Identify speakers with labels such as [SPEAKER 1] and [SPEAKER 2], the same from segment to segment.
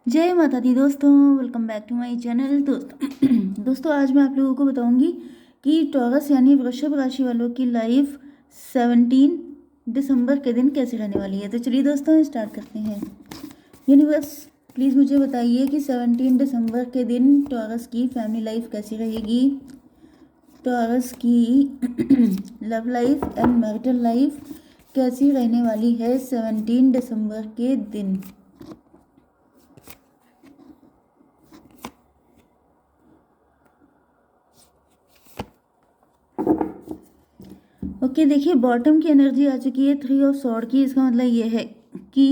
[SPEAKER 1] जय माता दी दोस्तों, welcome back to my channel. दोस्तों आज मैं आप लोगों को बताऊंगी कि टॉरस यानी वृषभ राशि वालों की लाइफ 17 दिसंबर के दिन कैसे रहने वाली है। तो चलिए दोस्तों स्टार्ट करते हैं। यूनिवर्स प्लीज़ मुझे बताइए कि 17 दिसंबर के दिन टॉरस की फैमिली लाइफ कैसी रहेगी, टॉरस की love life and marital life कैसी रहने वाली है 17 दिसंबर के दिन। ओके देखिए, बॉटम की एनर्जी आ चुकी है 3 ऑफ सॉर्ड की। इसका मतलब ये है कि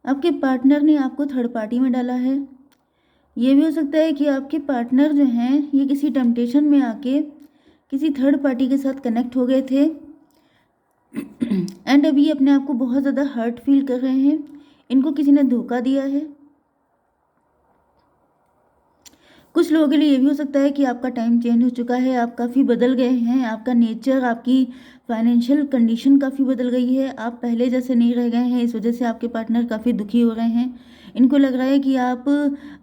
[SPEAKER 1] आपके पार्टनर ने आपको थर्ड पार्टी में डाला है। ये भी हो सकता है कि आपके पार्टनर जो हैं ये किसी टेम्पटेशन में आके किसी थर्ड पार्टी के साथ कनेक्ट हो गए थे एंड अभी अपने आप को बहुत ज़्यादा हर्ट फील कर रहे हैं। इनको किसी ने धोखा दिया है। कुछ लोगों के लिए ये भी हो सकता है कि आपका टाइम चेंज हो चुका है, आप काफ़ी बदल गए हैं, आपका नेचर, आपकी फाइनेंशियल कंडीशन काफ़ी बदल गई है, आप पहले जैसे नहीं रह गए हैं। इस वजह से आपके पार्टनर काफ़ी दुखी हो रहे हैं। इनको लग रहा है कि आप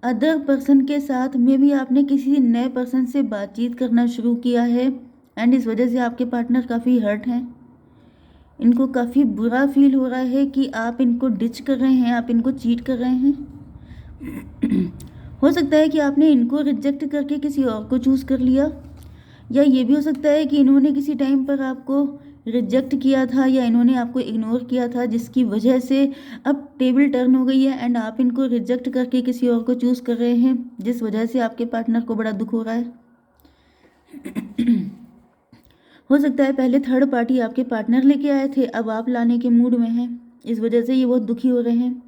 [SPEAKER 1] अदर पर्सन के साथ में भी आपने किसी नए पर्सन से बातचीत करना शुरू किया है एंड इस वजह से आपके पार्टनर काफ़ी हर्ट हैं। इनको काफ़ी बुरा फील हो रहा है कि आप इनको डिच कर रहे हैं, आप इनको चीट कर रहे हैं। हो सकता है कि आपने इनको रिजेक्ट करके किसी और को चूज़ कर लिया, या ये भी हो सकता है कि इन्होंने किसी टाइम पर आपको रिजेक्ट किया था या इन्होंने आपको इग्नोर किया था, जिसकी वजह से अब टेबल टर्न हो गई है एंड आप इनको रिजेक्ट करके किसी और को चूज़ कर रहे हैं, जिस वजह से आपके पार्टनर को बड़ा दुख हो रहा है। हो सकता है पहले थर्ड पार्टी आपके पार्टनर लेके आए थे, अब आप लाने के मूड में हैं, इस वजह से ये बहुत दुखी हो रहे हैं।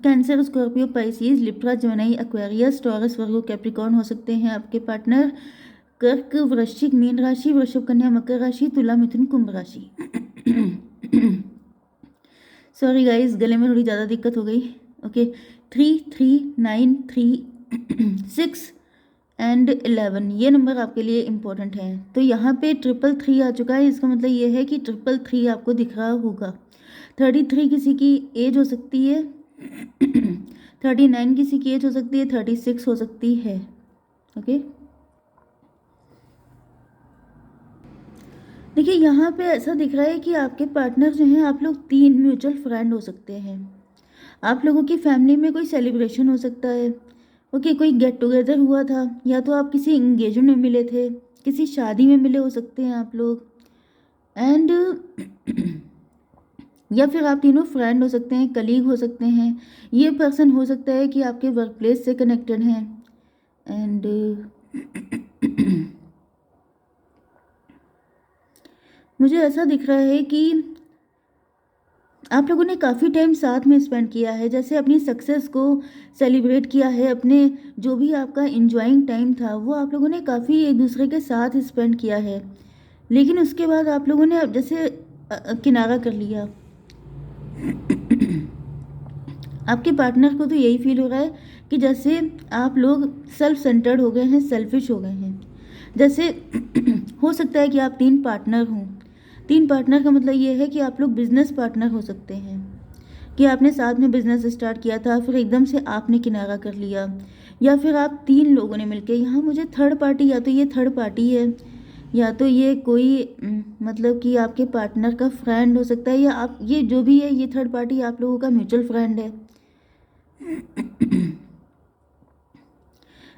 [SPEAKER 1] Cancer, Scorpio, Pisces, Libra, Gemini, Aquarius, Taurus, Virgo, Capricorn हो सकते हैं आपके पार्टनर। कर्क, वृश्चिक, मीन राशि, वृषभ, कन्या, मकर राशि, तुला, मिथुन, कुंभ राशि। सॉरी गाइस, गले में थोड़ी ज़्यादा दिक्कत हो गई। ओके, 3, 3, 9, 3, 6 एंड 11 ये नंबर आपके लिए इम्पोर्टेंट है। तो यहाँ पे 333 आ चुका है। इसका मतलब ये है कि 333 आपको दिख रहा होगा। 33 किसी की एज हो सकती है, 39 किसी की एज हो सकती है, 36 हो सकती है। ओके, देखिए यहाँ पे ऐसा दिख रहा है कि आपके पार्टनर जो हैं, आप लोग 3 म्यूचुअल फ्रेंड हो सकते हैं। आप लोगों की फैमिली में कोई सेलिब्रेशन हो सकता है। ओके, कोई गेट टुगेदर हुआ था, या तो आप किसी इंगेजमेंट में मिले थे, किसी शादी में मिले हो सकते हैं आप लोग एंड या फिर आप तीनों फ्रेंड हो सकते हैं, कलीग हो सकते हैं। ये पर्सन हो सकता है कि आपके वर्क प्लेस से कनेक्टेड हैं एंड मुझे ऐसा दिख रहा है कि आप लोगों ने काफ़ी टाइम साथ में स्पेंड किया है, जैसे अपनी सक्सेस को सेलिब्रेट किया है, अपने जो भी आपका इंजॉइंग टाइम था वो आप लोगों ने काफ़ी एक दूसरे के साथ स्पेंड किया है। लेकिन उसके बाद आप लोगों ने अब जैसे किनारा कर लिया। आपके पार्टनर को तो यही फील हो रहा है कि जैसे आप लोग सेल्फ सेंटर्ड हो गए हैं, सेल्फिश हो गए हैं। जैसे हो सकता है कि आप 3 पार्टनर हों। 3 पार्टनर का मतलब ये है कि आप लोग बिजनेस पार्टनर हो सकते हैं, कि आपने साथ में बिजनेस स्टार्ट किया था, फिर एकदम से आपने किनारा कर लिया, या फिर आप 3 लोगों ने मिलकर, यहाँ मुझे थर्ड पार्टी, या तो ये थर्ड पार्टी है, या तो ये कोई मतलब कि आपके पार्टनर का फ्रेंड हो सकता है, या आप ये जो भी है ये थर्ड पार्टी आप लोगों का म्यूचुअल फ्रेंड है।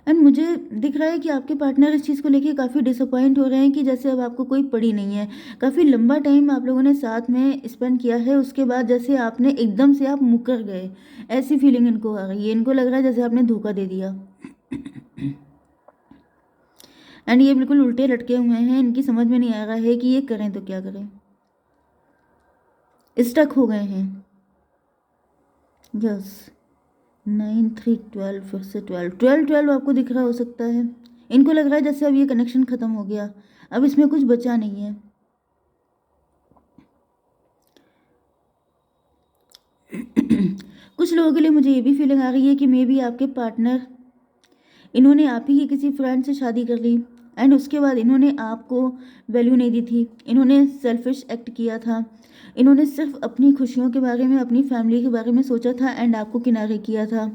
[SPEAKER 1] एंड मुझे दिख रहा है कि आपके पार्टनर इस चीज़ को लेके काफ़ी डिसअपॉइंट हो रहे हैं कि जैसे अब आपको कोई पड़ी नहीं है। काफ़ी लंबा टाइम आप लोगों ने साथ में स्पेंड किया है, उसके बाद जैसे आपने एकदम से आप मुकर गए, ऐसी फीलिंग इनको आ रही है। इनको लग रहा है जैसे आपने धोखा दे दिया एंड ये बिल्कुल उल्टे लटके हुए हैं। इनकी समझ में नहीं आ रहा है कि ये करें तो क्या करें, स्टक हो गए हैं। यस, 9, 3, 12, फिर से 12 आपको दिख रहा हो सकता है। इनको लग रहा है जैसे अब ये कनेक्शन ख़त्म हो गया, अब इसमें कुछ बचा नहीं है। कुछ लोगों के लिए मुझे ये भी फीलिंग आ रही है कि मे बी आपके पार्टनर, इन्होंने आप ही की किसी फ्रेंड से शादी कर ली एंड उसके बाद इन्होंने आपको वैल्यू नहीं दी थी, इन्होंने सेल्फिश एक्ट किया था, इन्होंने सिर्फ अपनी खुशियों के बारे में, अपनी फैमिली के बारे में सोचा था एंड आपको किनारे किया था।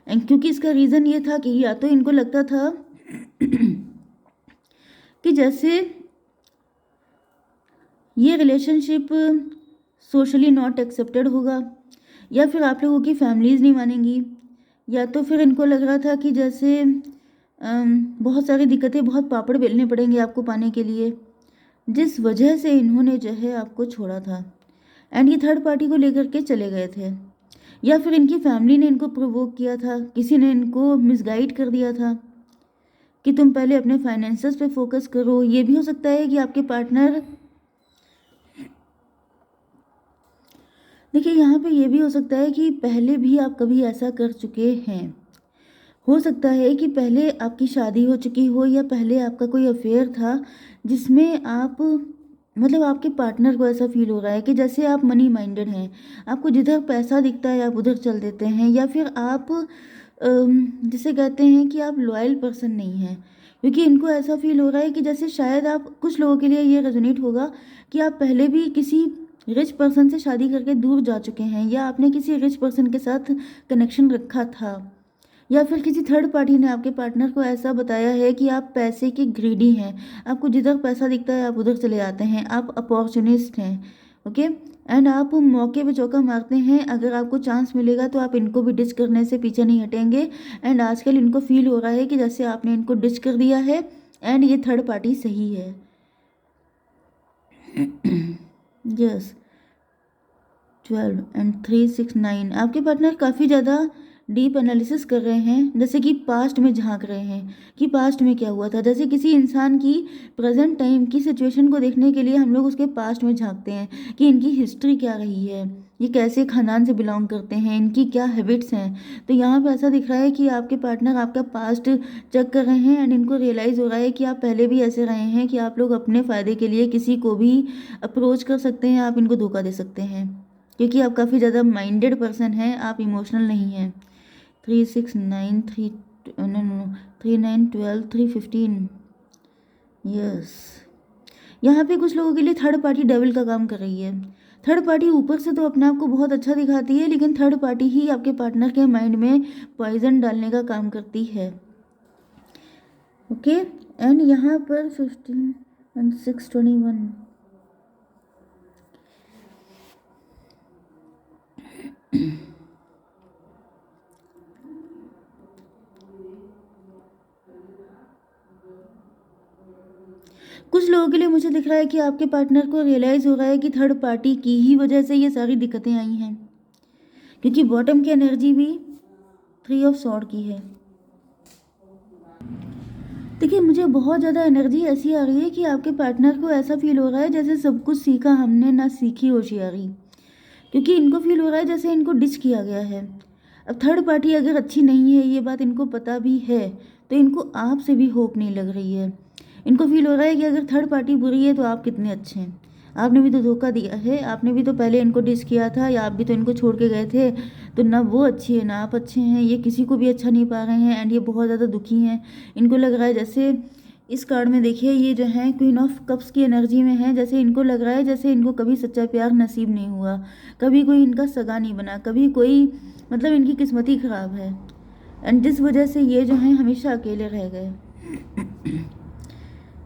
[SPEAKER 1] एंड क्योंकि इसका रीज़न ये था कि या तो इनको लगता था कि जैसे ये रिलेशनशिप सोशली नॉट एक्सेप्टेड होगा, या फिर आप लोगों की फैमिलीज़ नहीं मानेंगी, या तो फिर इनको लग रहा था कि जैसे बहुत सारी दिक्कतें, बहुत पापड़ बेलने पड़ेंगे आपको पाने के लिए, जिस वजह से इन्होंने जो है आपको छोड़ा था एंड ये थर्ड पार्टी को लेकर के चले गए थे। या फिर इनकी फैमिली ने इनको प्रोवोक किया था, किसी ने इनको मिसगाइड कर दिया था कि तुम पहले अपने फाइनेंसेस पे फोकस करो। ये भी हो सकता है कि आपके पार्टनर, देखिए यहाँ पे ये भी हो सकता है कि पहले भी आप कभी ऐसा कर चुके हैं। हो सकता है कि पहले आपकी शादी हो चुकी हो, या पहले आपका कोई अफेयर था जिसमें आप, मतलब आपके पार्टनर को ऐसा फील हो रहा है कि जैसे आप मनी माइंडेड हैं, आपको जिधर पैसा दिखता है आप उधर चल देते हैं, या फिर आप जिसे कहते हैं कि आप लॉयल पर्सन नहीं हैं। क्योंकि इनको ऐसा फील हो रहा है कि जैसे शायद आप, कुछ लोगों के लिए ये रेजोनेट होगा कि आप पहले भी किसी रिच पर्सन से शादी करके दूर जा चुके हैं, या आपने किसी रिच पर्सन के साथ कनेक्शन रखा था, या फिर किसी थर्ड पार्टी ने आपके पार्टनर को ऐसा बताया है कि आप पैसे के ग्रीडी हैं, आपको जिधर पैसा दिखता है आप उधर चले जाते हैं, आप अपॉर्चुनिस्ट हैं। ओके, एंड आप मौके पे चौका मारते हैं, अगर आपको चांस मिलेगा तो आप इनको भी डिच करने से पीछे नहीं हटेंगे। एंड आजकल इनको फील हो रहा है कि जैसे आपने इनको डिच कर दिया है एंड ये थर्ड पार्टी सही है। यस, 12 एंड 3 6 9, आपके पार्टनर काफ़ी ज़्यादा डीप एनालिसिस कर रहे हैं, जैसे कि पास्ट में झांक रहे हैं कि पास्ट में क्या हुआ था। जैसे किसी इंसान की प्रेजेंट टाइम की सिचुएशन को देखने के लिए हम लोग उसके पास्ट में झांकते हैं कि इनकी हिस्ट्री क्या रही है, ये कैसे खानदान से बिलोंग करते हैं, इनकी क्या हैबिट्स हैं। तो यहाँ पे ऐसा दिख रहा है कि आपके पार्टनर आपका पास्ट चेक कर रहे हैं एंड इनको रियलाइज़ हो रहा है कि आप पहले भी ऐसे रहे हैं कि आप लोग अपने फ़ायदे के लिए किसी को भी अप्रोच कर सकते हैं, आप इनको धोखा दे सकते हैं, क्योंकि आप काफ़ी ज़्यादा माइंडेड पर्सन हैं, आप इमोशनल नहीं हैं। 3 6 9 3 नो 3 9 12 3 15, यस। यहाँ पे कुछ लोगों के लिए थर्ड पार्टी डेविल का काम कर रही है। थर्ड पार्टी ऊपर से तो अपने आप को बहुत अच्छा दिखाती है, लेकिन थर्ड पार्टी ही आपके पार्टनर के माइंड में पॉइजन डालने का काम करती है। ओके, एंड यहाँ पर 15 एंड 6 21, कुछ लोगों के लिए मुझे दिख रहा है कि आपके पार्टनर को रियलाइज़ हो रहा है कि थर्ड पार्टी की ही वजह से ये सारी दिक्कतें आई हैं, क्योंकि बॉटम की एनर्जी भी 3 ऑफ सॉर्ड की है। देखिए मुझे बहुत ज़्यादा एनर्जी ऐसी आ रही है कि आपके पार्टनर को ऐसा फील हो रहा है जैसे सब कुछ सीखा हमने, ना सीखी होशियारी, क्योंकि इनको फील हो रहा है जैसे इनको डिच किया गया है। अब थर्ड पार्टी अगर अच्छी नहीं है, ये बात इनको पता भी है, तो इनको आपसे भी होप नहीं लग रही है। इनको फील हो रहा है कि अगर थर्ड पार्टी बुरी है तो आप कितने अच्छे हैं, आपने भी तो धोखा दिया है, आपने भी तो पहले इनको डिस किया था, या आप भी तो इनको छोड़ के गए थे, तो ना वो अच्छी है ना आप अच्छे हैं, ये किसी को भी अच्छा नहीं पा रहे हैं एंड ये बहुत ज़्यादा दुखी हैं। इनको लग रहा है जैसे इस कार्ड में देखिए, ये जो है क्वीन ऑफ कप्स की एनर्जी में है, जैसे इनको लग रहा है जैसे इनको कभी सच्चा प्यार नसीब नहीं हुआ, कभी कोई इनका सगा नहीं बना, कभी कोई, मतलब इनकी किस्मत ही ख़राब है एंड जिस वजह से ये जो है हमेशा अकेले रह गए।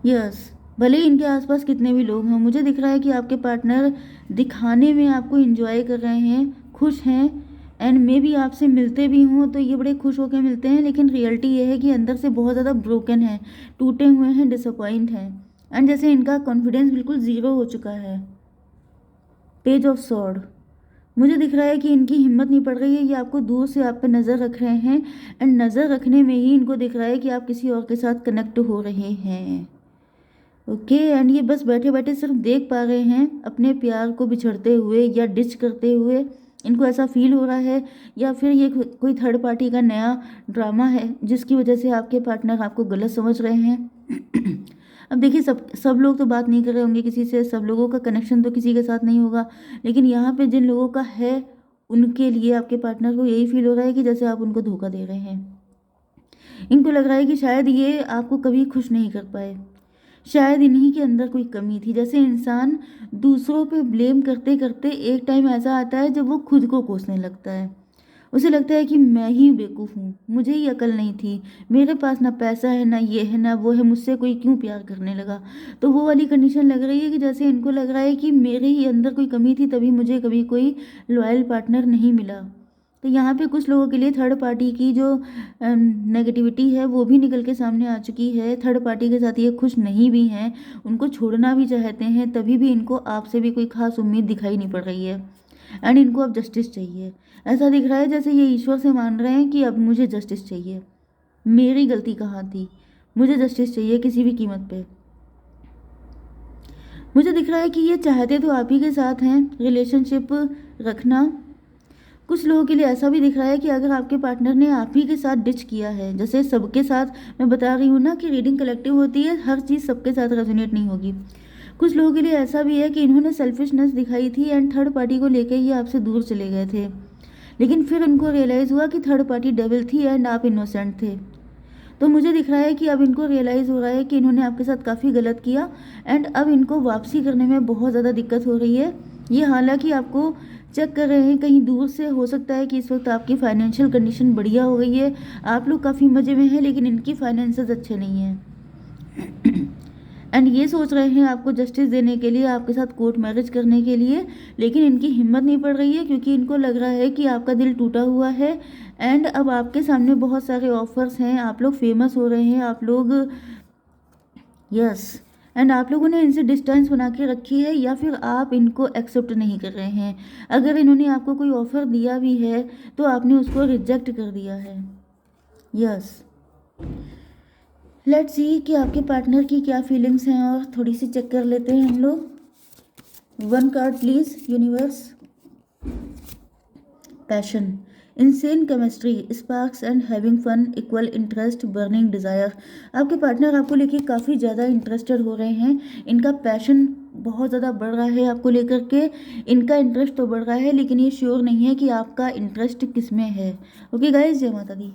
[SPEAKER 1] यस, भले ही इनके आसपास कितने भी लोग हों, मुझे दिख रहा है कि आपके पार्टनर दिखाने में आपको एंजॉय कर रहे हैं, खुश हैं एंड मे बी आपसे मिलते भी हों तो ये बड़े खुश होकर मिलते हैं, लेकिन रियलिटी ये है कि अंदर से बहुत ज़्यादा ब्रोकन है, टूटे हुए हैं, डिसअपॉइंट हैं एंड जैसे इनका कॉन्फिडेंस बिल्कुल ज़ीरो हो चुका है। पेज ऑफ सॉर्ड, मुझे दिख रहा है कि इनकी हिम्मत नहीं पड़ रही है, ये आपको दूर से आप पे नज़र रख रहे हैं एंड नज़र रखने में ही इनको दिख रहा है कि आप किसी और के साथ कनेक्ट हो रहे हैं। ओके, एंड ये बस बैठे बैठे सिर्फ देख पा रहे हैं अपने प्यार को बिछड़ते हुए या डिच करते हुए, इनको ऐसा फील हो रहा है, या फिर ये कोई थर्ड पार्टी का नया ड्रामा है जिसकी वजह से आपके पार्टनर आपको गलत समझ रहे हैं। अब देखिए सब लोग तो बात नहीं कर रहे होंगे किसी से, सब लोगों का कनेक्शन तो किसी के साथ नहीं होगा, लेकिन यहाँ पे जिन लोगों का है उनके लिए आपके पार्टनर को यही फील हो रहा है कि जैसे आप उनको धोखा दे रहे हैं। इनको लग रहा है कि शायद ये आपको कभी खुश नहीं कर पाए, शायद इन्हीं के अंदर कोई कमी थी। जैसे इंसान दूसरों पे ब्लेम करते करते एक टाइम ऐसा आता है जब वो खुद को कोसने लगता है। उसे लगता है कि मैं ही बेवकूफ़ हूँ, मुझे ही अकल नहीं थी, मेरे पास ना पैसा है, ना ये है, ना वो है, मुझसे कोई क्यों प्यार करने लगा। तो वो वाली कंडीशन लग रही है कि जैसे इनको लग रहा है कि मेरे ही अंदर कोई कमी थी, तभी मुझे कभी कोई लॉयल पार्टनर नहीं मिला। तो यहाँ पे कुछ लोगों के लिए थर्ड पार्टी की जो नेगेटिविटी है वो भी निकल के सामने आ चुकी है। थर्ड पार्टी के साथ ये खुश नहीं भी हैं, उनको छोड़ना भी चाहते हैं, तभी भी इनको आपसे भी कोई खास उम्मीद दिखाई नहीं पड़ रही है। एंड इनको अब जस्टिस चाहिए। ऐसा दिख रहा है जैसे ये ईश्वर से मान रहे हैं कि अब मुझे जस्टिस चाहिए, मेरी गलती कहाँ थी, मुझे जस्टिस चाहिए किसी भी कीमत पे। मुझे दिख रहा है कि ये चाहते तो आप ही के साथ हैं रिलेशनशिप रखना। कुछ लोगों के लिए ऐसा भी दिख रहा है कि अगर आपके पार्टनर ने आप ही के साथ डिच किया है, जैसे सबके साथ, मैं बता रही हूँ ना कि रीडिंग कलेक्टिव होती है, हर चीज़ सबके साथ रेजोनेट नहीं होगी। कुछ लोगों के लिए ऐसा भी है कि इन्होंने सेल्फिशनेस दिखाई थी एंड थर्ड पार्टी को लेकर ये आपसे दूर चले गए थे, लेकिन फिर उनको रियलाइज़ हुआ कि थर्ड पार्टी डेविल थी एंड आप इनोसेंट थे। तो मुझे दिख रहा है कि अब इनको रियलाइज़ हो रहा है कि इन्होंने आपके साथ काफ़ी गलत किया एंड अब इनको वापसी करने में बहुत ज़्यादा दिक्कत हो रही है। ये हालांकि आपको चेक कर रहे हैं कहीं दूर से। हो सकता है कि इस वक्त आपकी फाइनेंशियल कंडीशन बढ़िया हो गई है, आप लोग काफ़ी मज़े में हैं, लेकिन इनकी फाइनेंसेस अच्छे नहीं हैं एंड ये सोच रहे हैं आपको जस्टिस देने के लिए, आपके साथ कोर्ट मैरिज करने के लिए, लेकिन इनकी हिम्मत नहीं पड़ रही है क्योंकि इनको लग रहा है कि आपका दिल टूटा हुआ है एंड अब आपके सामने बहुत सारे ऑफर्स हैं, आप लोग फेमस हो रहे हैं, आप लोग यस एंड आप लोगों ने इनसे डिस्टेंस बना के रखी है या फिर आप इनको एक्सेप्ट नहीं कर रहे हैं। अगर इन्होंने आपको कोई ऑफ़र दिया भी है तो आपने उसको रिजेक्ट कर दिया है। यस, लेट्स सी कि आपके पार्टनर की क्या फीलिंग्स हैं और थोड़ी सी चेक कर लेते हैं हम लोग। One card please universe. Passion, insane chemistry, sparks and having fun, equal interest, burning desire. आपके पार्टनर आपको लेके काफ़ी ज़्यादा इंटरेस्टेड हो रहे हैं, इनका पैशन बहुत ज़्यादा बढ़ रहा है आपको लेकर के, इनका इंटरेस्ट तो बढ़ रहा है लेकिन ये श्योर नहीं है कि आपका इंटरेस्ट किस में है। ओके गाइज, जय माता दी।